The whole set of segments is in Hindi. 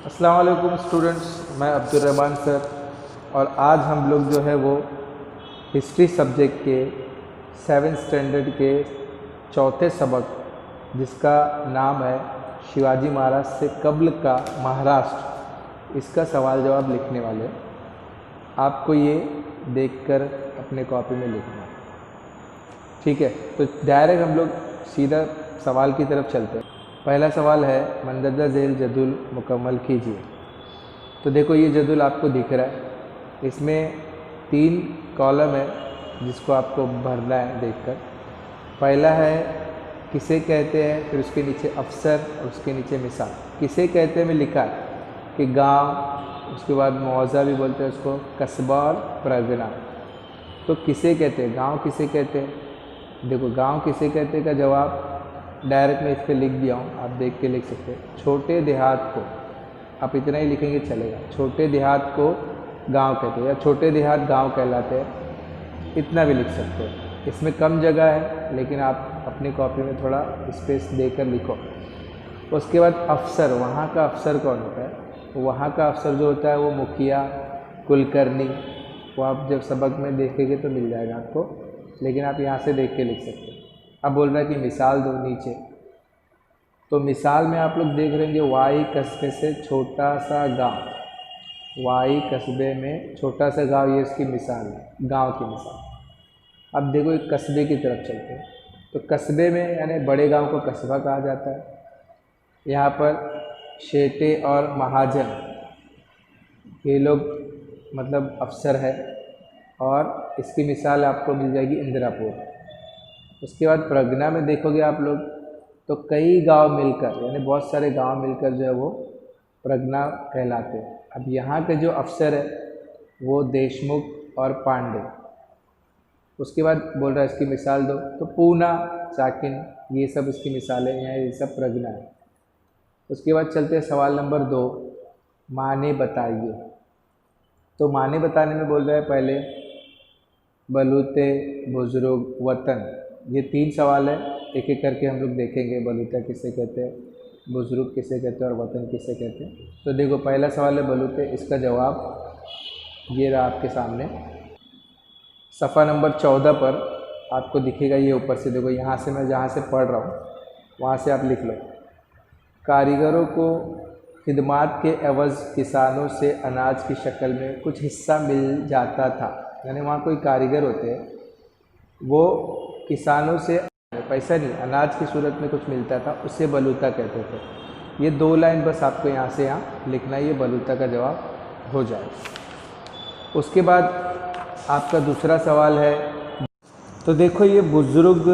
अस्सलाम वालेकुम स्टूडेंट्स, मैं अब्दुल रहमान सर। और आज हम लोग जो है वो हिस्ट्री सब्जेक्ट के 7th स्टैंडर्ड के चौथे सबक, जिसका नाम है शिवाजी महाराज से कब्ल का महाराष्ट्र, इसका सवाल जवाब लिखने वाले हैं। आपको ये देखकर अपने कॉपी में लिखना है, ठीक है। तो डायरेक्ट हम लोग सीधा सवाल की तरफ चलते हैं। पहला सवाल है, मंदरजा झील जदुल मुकम्मल कीजिए। तो देखो ये जदुल आपको दिख रहा है, इसमें 3 कॉलम है जिसको आपको भरना है देखकर। पहला है किसे कहते हैं, फिर उसके नीचे अफसर और उसके नीचे मिसाल। किसे कहते हैं में लिखा है कि गांव, उसके बाद मुआवजा भी बोलते हैं उसको, कस्बा और परगना। तो किसे कहते हैं, गांव किसे कहते हैं। देखो गांव किसे कहते हैं का जवाब डायरेक्ट मैं इस पर लिख दिया हूँ, आप देख के लिख सकते हैं। छोटे देहात को, आप इतना ही लिखेंगे चलेगा। छोटे देहात को गांव कहते हैं या छोटे देहात गांव कहलाते हैं, इतना भी लिख सकते हैं। इसमें कम जगह है लेकिन आप अपनी कॉपी में थोड़ा स्पेस देकर लिखो। उसके बाद अफसर, वहाँ का अफसर कौन होता है। वहाँ का अफसर जो होता है वो मुखिया, कुलकर्णी, वो आप जब सबक में देखेंगे तो मिल जाएगा आपको, लेकिन आप यहाँ से देख के लिख सकते हैं। अब बोल रहा है कि मिसाल दो नीचे। तो मिसाल में आप लोग देख रहे हैं वाई कस्बे से छोटा सा गांव, वाई कस्बे में छोटा सा गांव, ये इसकी मिसाल है, गांव की मिसाल। अब देखो एक कस्बे की तरफ चलते हैं। तो कस्बे में यानी बड़े गांव को कस्बा कहा जाता है। यहाँ पर शेटे और महाजन ये लोग मतलब अफसर है, और इसकी मिसाल आपको मिल जाएगी इंदिरापुर। उसके बाद प्रगना में देखोगे आप लोग तो कई गांव मिलकर, यानी बहुत सारे गांव मिलकर जो है वो प्रगना कहलाते हैं। अब यहाँ के जो अफसर है वो देशमुख और पांडे। उसके बाद बोल रहा है इसकी मिसाल दो, तो पूना, चाकिन, ये सब इसकी मिसालें हैं, ये सब प्रगना है। उसके बाद चलते हैं सवाल नंबर 2, माने बताइए। तो माने बताने में बोल रहा है पहले बलूते, बुजुर्ग, वतन। ये 3 सवाल है, एक एक करके हम लोग देखेंगे। बलूता किसे कहते हैं, बुजुर्ग किसे कहते हैं और वतन किसे कहते हैं। तो देखो पहला सवाल है बलूते, इसका जवाब ये रहा आपके सामने। सफ़ा नंबर 14 पर आपको दिखेगा, ये ऊपर से देखो, यहाँ से मैं जहाँ से पढ़ रहा हूँ वहाँ से आप लिख लो। कारीगरों को खिदमात के एवज़ किसानों से अनाज की शक्ल में कुछ हिस्सा मिल जाता था। यानी वहाँ कोई कारीगर होते हैं, वो किसानों से पैसा नहीं, अनाज की सूरत में कुछ मिलता था, उससे बलूता कहते थे। ये 2 लाइन बस आपको यहाँ से यहाँ लिखना, ये बलूता का जवाब हो जाएगा। उसके बाद आपका दूसरा सवाल है, तो देखो ये बुजुर्ग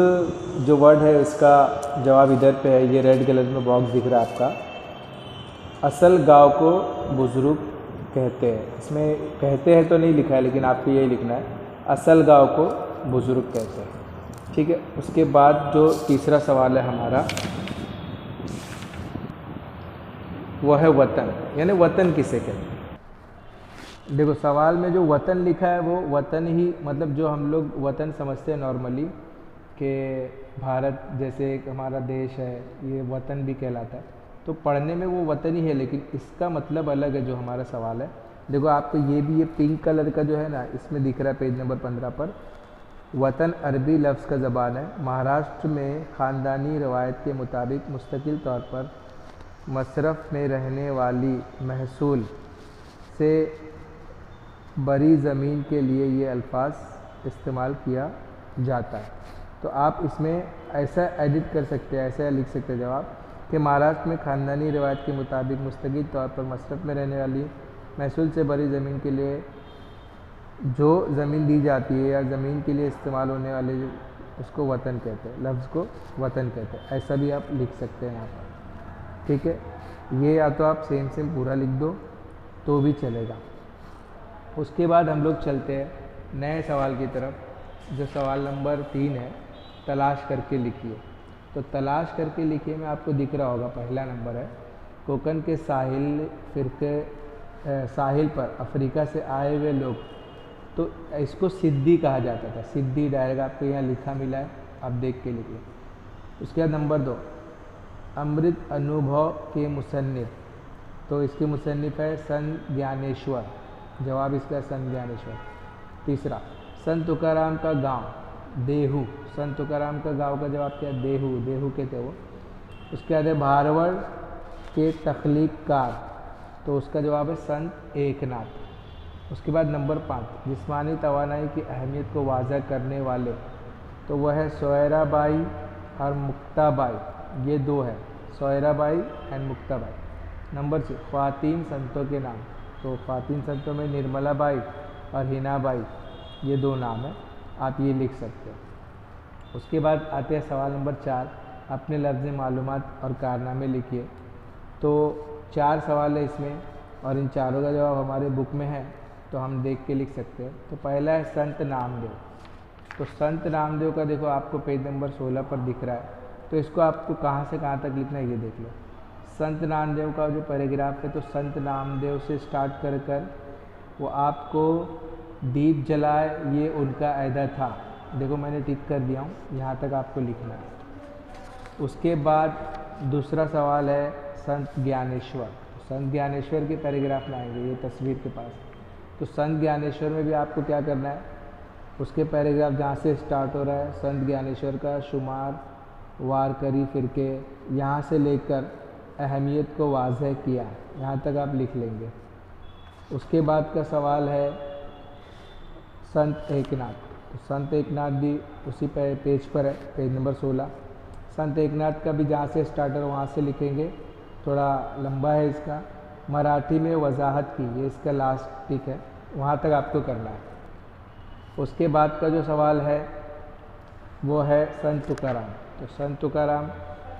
जो वर्ड है इसका जवाब इधर पे है, ये रेड कलर में बॉक्स दिख रहा है आपका। असल गांव को बुजुर्ग कहते हैं, इसमें कहते हैं तो नहीं लिखा है लेकिन आपको यही लिखना है, असल गांव को बुजुर्ग कहते हैं, ठीक है। उसके बाद जो तीसरा सवाल है हमारा वो है वतन, यानी वतन किसे कहते हैं। देखो सवाल में जो वतन लिखा है वो वतन ही, मतलब जो हम लोग वतन समझते हैं नॉर्मली कि भारत जैसे एक हमारा देश है, ये वतन भी कहलाता है। तो पढ़ने में वो वतन ही है, लेकिन इसका मतलब अलग है जो हमारा सवाल है। देखो आपको ये भी, ये पिंक कलर का जो है ना, इसमें दिख रहा है पेज नंबर 15 पर। वतन अरबी लफ्ज़ का ज़बान है। महाराष्ट्र में ख़ानदानी रवायत के मुताबिक मुस्तकिल तौर पर मशरफ़ में रहने वाली महसूल से बरी ज़मीन के लिए ये अल्फाज इस्तेमाल किया जाता है। तो आप इसमें ऐसा एडिट कर सकते हैं, ऐसा लिख सकते हैं जवाब कि महाराष्ट्र में ख़ानदानी रवायत के मुताबिक मुस्तकिल तौर पर मशरफ़ में रहने वाली महसूल से बरी ज़मीन के लिए जो ज़मीन दी जाती है या ज़मीन के लिए इस्तेमाल होने वाले उसको वतन कहते हैं, लफ्ज़ को वतन कहते हैं। ऐसा भी आप लिख सकते हैं यहाँ पर, ठीक है। ये या तो आप सेम पूरा लिख दो तो भी चलेगा। उसके बाद हम लोग चलते हैं नए सवाल की तरफ, जो सवाल नंबर 3 है, तलाश करके लिखिए। तो तलाश करके लिखिए में आपको दिख रहा होगा, पहला नंबर है कोकन के साहिल पर अफ्रीका से आए हुए लोग, तो इसको सिद्दी कहा जाता था। सिद्दी डायरेक्ट आपको यहाँ लिखा मिला है, आप देख के लिखिए। उसके बाद नंबर 2, अमृत अनुभव के मुसन्निफ तो इसकी मुसन्निफ़ है संत ज्ञानेश्वर, जवाब इसका है संत ज्ञानेश्वर। तीसरा, संत तुकाराम का गांव देहू, संत तुकाराम का गांव का जवाब क्या है? देहू, देहू के थे वो। उसके बाद है भारवड़ के तख्लीक़कार, तो उसका जवाब है संत एकनाथ। उसके बाद नंबर 5, जिस्मानी तवानाई की अहमियत को वाज़ह करने वाले, तो वह है सोयराबाई और मुक्ताबाई, ये दो है, सोयराबाई एंड मुक्ताबाई। नंबर 6, ख़वातीन संतों के नाम, तो ख़वातीन संतों में निर्मला बाई और हिनाबाई, ये दो नाम है, आप ये लिख सकते हो। उसके बाद आते हैं सवाल नंबर 4, अपने लफ्ज़ मालूमात और कारनामे लिखिए। तो 4 सवाल है इसमें और इन चारों का जवाब हमारे बुक में है, तो हम देख के लिख सकते हैं। तो पहला है संत नामदेव, तो संत नामदेव का देखो आपको पेज नंबर 16 पर दिख रहा है, तो इसको आपको कहाँ से कहाँ तक लिखना है ये देख लो। संत नामदेव का जो पैराग्राफ है, तो संत नामदेव से स्टार्ट कर कर वो आपको दीप जलाए ये उनका अहदा था, देखो मैंने टिक कर दिया हूँ, यहाँ तक आपको लिखना है। उसके बाद दूसरा सवाल है संत ज्ञानेश्वर, तो संत ज्ञानेश्वर के पैराग्राफ में आएंगे, ये तस्वीर के पास। तो संत ज्ञानेश्वर में भी आपको क्या करना है, उसके पैराग्राफ जहाँ से स्टार्ट हो रहा है, संत ज्ञानेश्वर का शुमार वारकरी फ़िरके, यहाँ से लेकर अहमियत को वाज़ह किया, यहाँ तक आप लिख लेंगे। उसके बाद का सवाल है संत एकनाथ, तो संत एकनाथ भी उसी पेज पर है, पेज नंबर 16। संत एकनाथ का भी जहाँ से स्टार्टर वहाँ से लिखेंगे, थोड़ा लंबा है इसका। मराठी में वजाहत की, ये इसका लास्ट टिक है, वहाँ तक आपको करना है। उसके बाद का जो सवाल है वो है संत तुकाराम, तो संत तुकाराम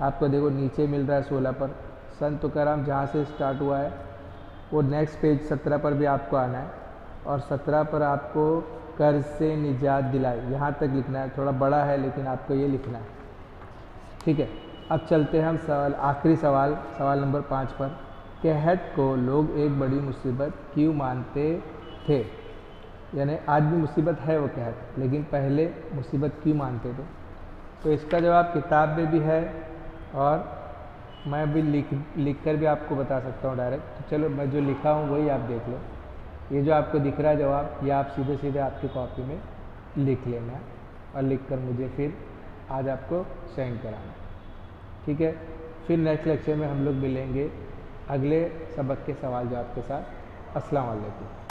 आपको देखो नीचे मिल रहा है 16 पर। संत तुकाराम जहाँ से स्टार्ट हुआ है वो नेक्स्ट पेज 17 पर भी आपको आना है, और 17 पर आपको कर्ज से निजात दिलाई, यहाँ तक लिखना है। थोड़ा बड़ा है लेकिन आपको ये लिखना है, ठीक है। अब चलते हैं हम सवाल, आखिरी सवाल, सवाल नंबर 5 पर। कहत को लोग एक बड़ी मुसीबत क्यों मानते थे, यानी आज भी मुसीबत है वो कहत, लेकिन पहले मुसीबत क्यों मानते थे। तो इसका जवाब किताब में भी है और मैं भी लिख कर भी आपको बता सकता हूँ डायरेक्ट। तो चलो मैं जो लिखा हूँ वही आप देख लो। ये जो आपको दिख रहा है जवाब, ये आप सीधे सीधे आपकी कॉपी में लिख लेना है और लिख कर मुझे फिर आज आपको सेंड कराना, ठीक है। फिर नेक्स्ट लेक्चर में हम लोग मिलेंगे अगले सबक के सवाल जवाब के साथ। अस्सलाम वालेकुम।